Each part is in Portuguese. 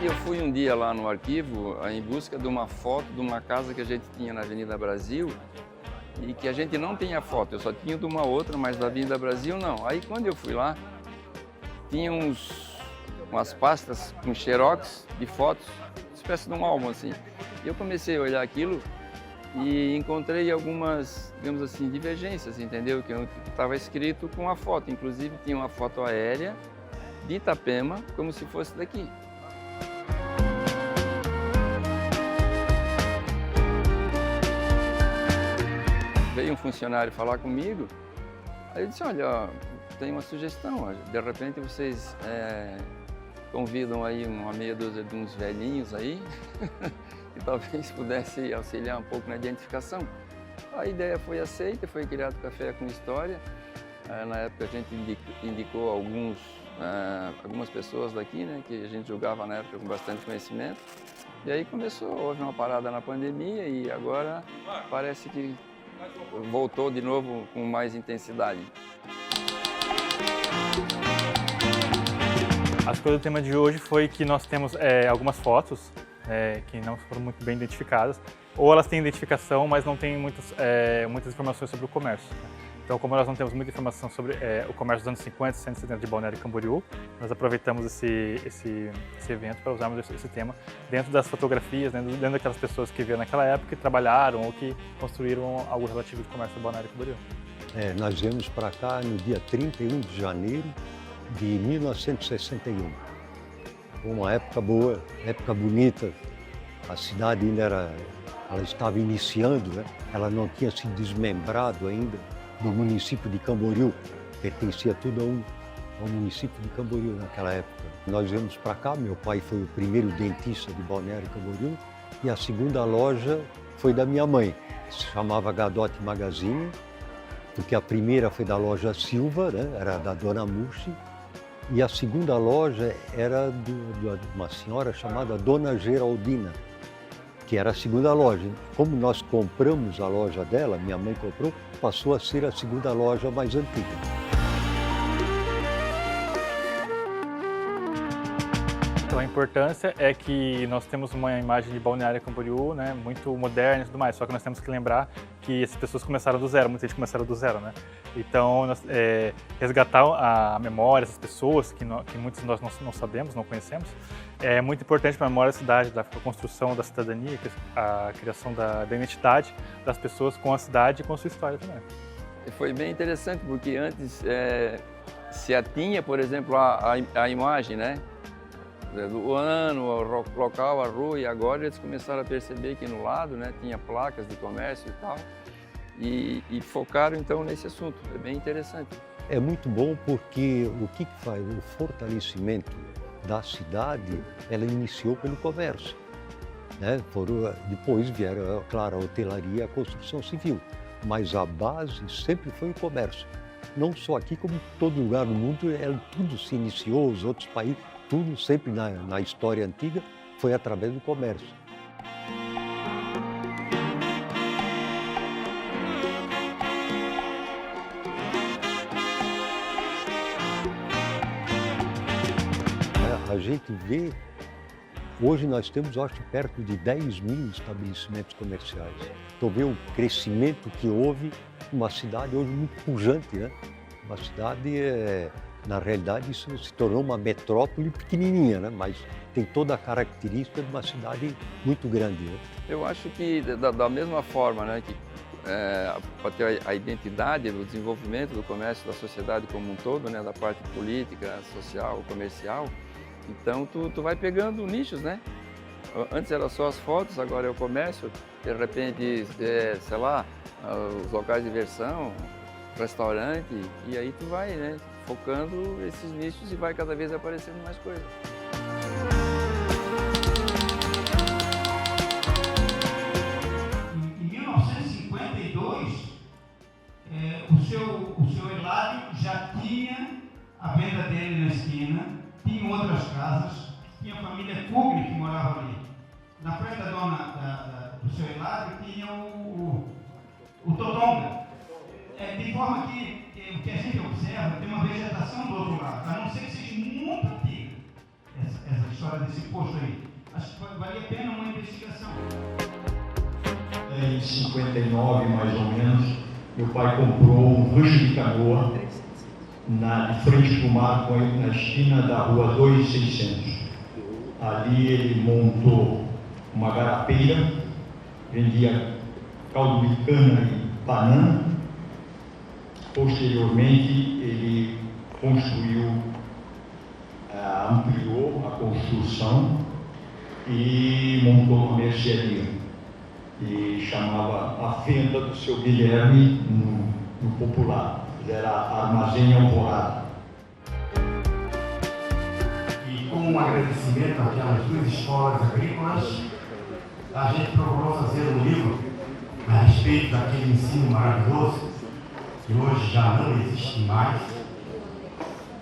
eu fui um dia lá no arquivo em busca de uma foto de uma casa que a gente tinha na Avenida Brasil e que a gente não tinha foto, eu só tinha de uma outra, mas da Avenida Brasil não. Aí quando eu fui lá, tinha umas pastas com xerox de fotos, espécie de um álbum assim. E eu comecei a olhar aquilo e encontrei algumas, digamos assim, divergências, entendeu? Que estava escrito com a foto, inclusive tinha uma foto aérea de Itapema, como se fosse daqui. Veio um funcionário falar comigo, aí eu disse, olha, ó, tem uma sugestão, ó, de repente vocês convidam aí uma meia dúzia de uns velhinhos aí, que talvez pudesse auxiliar um pouco na identificação. A ideia foi aceita, foi criado Café com História. Na época a gente indicou algumas pessoas daqui, né, que a gente julgava na época com bastante conhecimento. E aí houve uma parada na pandemia e agora parece que voltou de novo com mais intensidade. A escolha do tema de hoje foi que nós temos algumas fotos que não foram muito bem identificadas, ou elas têm identificação, mas não têm muitas informações sobre o comércio. Então, como nós não temos muita informação sobre o comércio dos anos 50 e 170 de Balneário Camboriú, nós aproveitamos esse evento para usarmos esse tema dentro das fotografias, dentro daquelas pessoas que viveram naquela época, que trabalharam ou que construíram algo relativo de comércio do Balneário Camboriú. Nós viemos para cá no dia 31 de janeiro de 1961. Foi uma época boa, época bonita. A cidade ainda ela estava iniciando, né? Ela não tinha se desmembrado ainda do município de Camboriú. Pertencia tudo ao município de Camboriú naquela época. Nós viemos para cá, meu pai foi o primeiro dentista de Balneário Camboriú e a segunda loja foi da minha mãe, se chamava Gadotti Magazine, porque a primeira foi da loja Silva, né? Era da dona Murci, e a segunda loja era de uma senhora chamada Dona Geraldina, que era a segunda loja. Como nós compramos a loja dela, minha mãe comprou, passou a ser a segunda loja mais antiga. Então a importância é que nós temos uma imagem de Balneário Camboriú, né, muito moderna e tudo mais, só que nós temos que lembrar que essas pessoas começaram do zero, muita gente começaram do zero, né? Então, resgatar a memória dessas pessoas, que muitos de nós não sabemos, não conhecemos, é muito importante para a memória da cidade, da construção da cidadania, a criação da identidade das pessoas com a cidade e com a sua história também. Foi bem interessante, porque antes se atinha, por exemplo, a imagem, né? Do ano, o local, a rua, e agora eles começaram a perceber que no lado, né, tinha placas de comércio e tal, e focaram então nesse assunto. É bem interessante. É muito bom porque o que faz o fortalecimento da cidade, ela iniciou pelo comércio, né? Depois vieram, claro, a hotelaria e a construção civil, mas a base sempre foi o comércio. Não só aqui, como em todo lugar do mundo, tudo se iniciou, os outros países, tudo sempre na história antiga foi através do comércio. A gente vê, hoje nós temos, acho, perto de 10 mil estabelecimentos comerciais. Então vê o crescimento que houve numa cidade hoje muito pujante, né? Uma cidade, na realidade, isso se tornou uma metrópole pequenininha, né? Mas tem toda a característica de uma cidade muito grande, né? Eu acho que da mesma forma, né, que para ter a identidade do desenvolvimento do comércio da sociedade como um todo, né, da parte política, social, comercial, então tu vai pegando nichos, né? Antes era só as fotos, agora é o comércio, de repente, sei lá, os locais de diversão, restaurante, e aí tu vai, né, focando esses nichos e vai cada vez aparecendo mais coisas. Em 1952, o seu Hilário já tinha a venda dele na esquina, tinha outras casas, tinha a família Kugli que morava ali. Na frente do seu Hilário tinha o Totonga. De forma que o que a gente observa tem uma vegetação do outro lado, a não ser que seja muito antiga. essa história desse posto aí. Acho que valia a pena uma investigação. Em 59, mais ou menos, meu pai comprou um rancho de canoa de frente para o mar, na esquina da rua 2600. Ali ele montou uma garapeira, vendia caldo de cana e banana. Posteriormente, ele construiu, ampliou a construção e montou uma mercearia. E chamava a Fenda do seu Guilherme no popular. Era Armazém Alvorada. E como um agradecimento àquelas duas escolas agrícolas, a gente procurou fazer um livro a respeito daquele ensino maravilhoso, que hoje já não existe mais.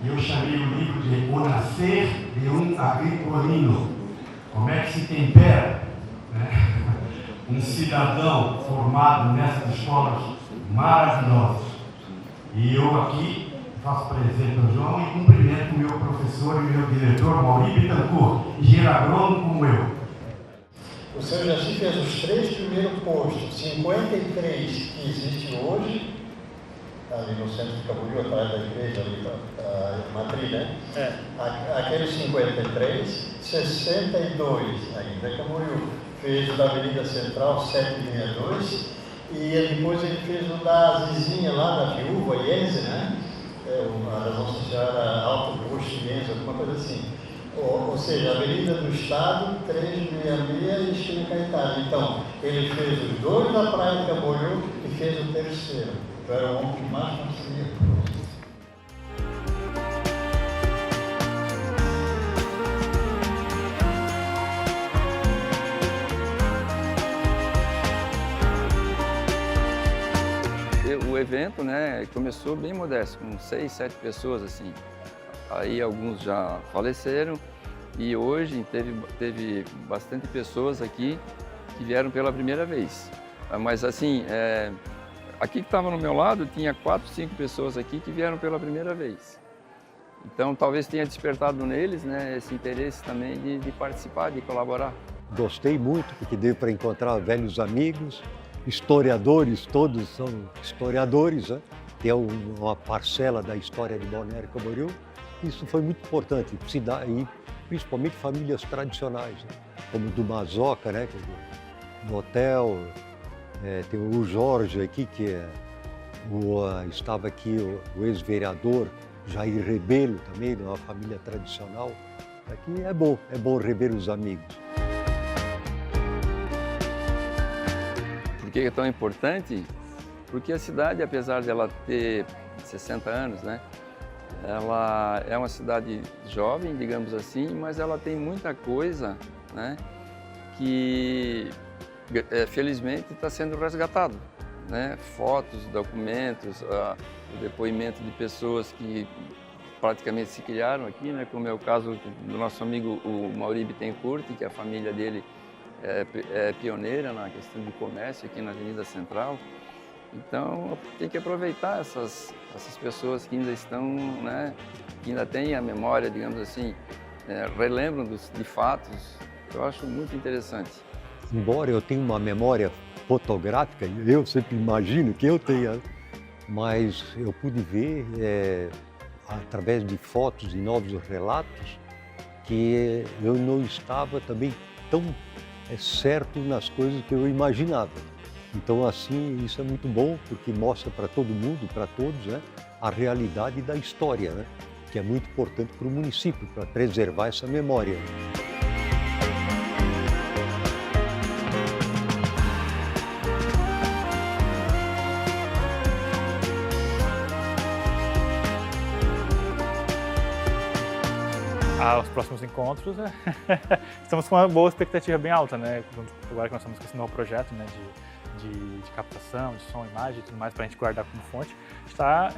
E eu chamei o livro de O Nascer de um Agricolino. Como é que se tempera, né? Um cidadão formado nessas escolas maravilhosas. E eu aqui faço presente ao João e cumprimento o meu professor e meu diretor, Mauri Bittencourt, engenheiro agrônomo como eu. O seu Jaci fez os 3 primeiros postos, 53 que existe hoje, ali no centro de Camboriú, atrás da igreja, ali da Madrid, né? Aqueles 53, 62 ainda em Camboriú. Fez o da Avenida Central 762 e depois ele fez o da Zizinha lá da Viúva, Ienze, né? Da Nossa Senhora Alto Posto Ienze, alguma coisa assim. Ou seja, Avenida do Estado, 366 e Chico Caetano. Então, ele fez os 2 da Praia de Camboriú e fez o 3º. Então, era o homem que mais conseguia. O evento, né, começou bem modesto, com 6, 7 pessoas, assim. Aí alguns já faleceram e hoje teve bastante pessoas aqui que vieram pela primeira vez. Mas assim, aqui que estava no meu lado, tinha 4, 5 pessoas aqui que vieram pela primeira vez. Então talvez tenha despertado neles, né, esse interesse também de participar, de colaborar. Gostei muito porque deu para encontrar velhos amigos, historiadores, todos são historiadores, né? Tem uma parcela da história de Balneário Camboriú. Isso foi muito importante, e principalmente famílias tradicionais, né? Como do Mazoca, né? No hotel, tem o Jorge aqui, que estava aqui o ex-vereador Jair Rebelo também, de uma família tradicional. Aqui é bom rever os amigos. Por que é tão importante? Porque a cidade, apesar de ela ter 60 anos, né? Ela é uma cidade jovem, digamos assim, mas ela tem muita coisa, né? Que felizmente está sendo resgatado, né? Fotos, documentos, o depoimento de pessoas que praticamente se criaram aqui, né? Como é o caso do nosso amigo o Mauri Bittencourt, que a família dele é pioneira na questão de comércio aqui na Avenida Central. Então tem que aproveitar essas pessoas que ainda estão, né? Que ainda têm a memória, digamos assim, relembram de fatos. Eu acho muito interessante. Embora eu tenha uma memória fotográfica, eu sempre imagino que eu tenha, mas eu pude ver através de fotos e novos relatos que eu não estava também tão certo nas coisas que eu imaginava. Então, assim, isso é muito bom porque mostra para todo mundo, para todos, né, a realidade da história, né, que é muito importante para o município, para preservar essa memória. Os próximos encontros, estamos com uma boa expectativa bem alta, né? Agora que nós estamos com esse novo projeto, né, de captação, de som, imagem e tudo mais, para a gente guardar como fonte, está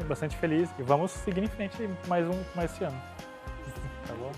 bastante feliz e vamos seguir em frente mais esse ano. Tá bom?